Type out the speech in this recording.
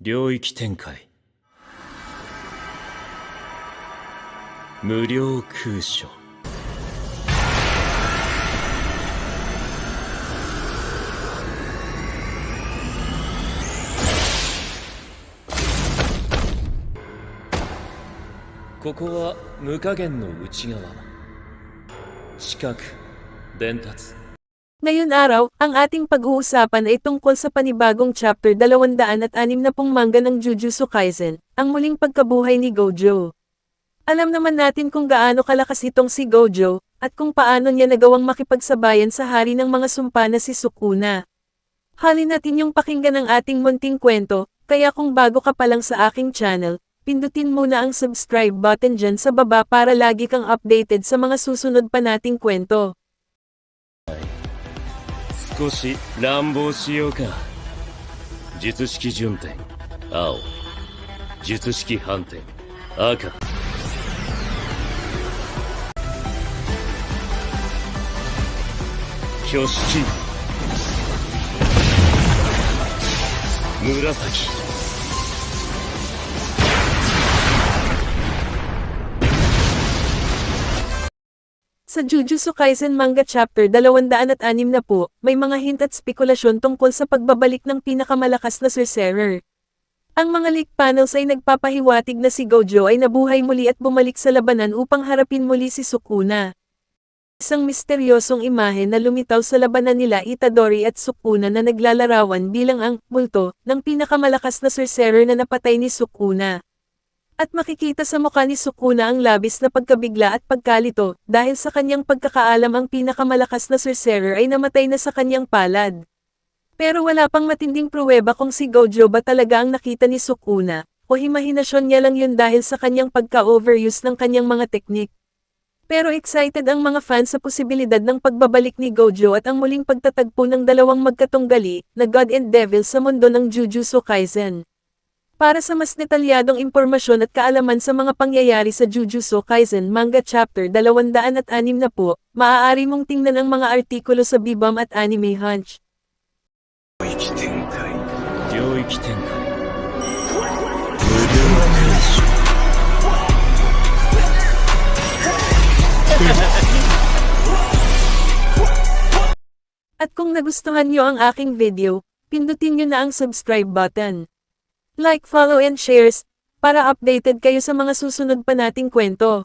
領域展開無料空所ここは無加減の内側視覚伝達 Ngayon araw, ang ating pag-uusapan ay tungkol sa panibagong chapter 260 manga ng Jujutsu Kaisen, ang muling pagkabuhay ni Gojo. Alam naman natin kung gaano kalakas itong si Gojo, at kung paano niya nagawang makipagsabayan sa hari ng mga sumpa na si Sukuna. Halin natin yung pakinggan ng ating munting kwento, kaya kung bago ka pa lang sa aking channel, pindutin muna ang subscribe button dyan sa baba para lagi kang updated sa mga susunod pa nating kwento. 少し乱暴しようか術式順転青術式反転赤挙式紫Sa Jujutsu Kaisen Manga Chapter 260 may mga hint at spekulasyon tungkol sa pagbabalik ng pinakamalakas na sorcerer. Ang mga leak panels ay nagpapahiwatig na si Gojo ay nabuhay muli at bumalik sa labanan upang harapin muli si Sukuna. Isang misteryosong imahe na lumitaw sa labanan nila Itadori at Sukuna na naglalarawan bilang ang multo ng pinakamalakas na sorcerer na napatay ni Sukuna. At makikita sa mukha ni Sukuna ang labis na pagkabigla at pagkalito, dahil sa kanyang pagkakaalam ang pinakamalakas na sorcerer ay namatay na sa kanyang palad. Pero wala pang matinding pruweba kung si Gojo ba talaga ang nakita ni Sukuna, o imahinasyon niya lang yun dahil sa kanyang pagka-overuse ng kanyang mga teknik. Pero excited ang mga fans sa posibilidad ng pagbabalik ni Gojo at ang muling pagtatagpo ng dalawang magkatunggali, na God and Devil sa mundo ng Jujutsu Kaisen. Para sa mas detalyadong impormasyon at kaalaman sa mga pangyayari sa Jujutsu Kaisen Manga Chapter 260, maaari mong tingnan ang mga artikulo sa Bebum at Anime Hunch. 領域展開無料空所 At kung nagustuhan nyo ang aking video, pindutin nyo na ang subscribe button. Like, follow and shares, para updated kayo sa mga susunod pa nating kwento.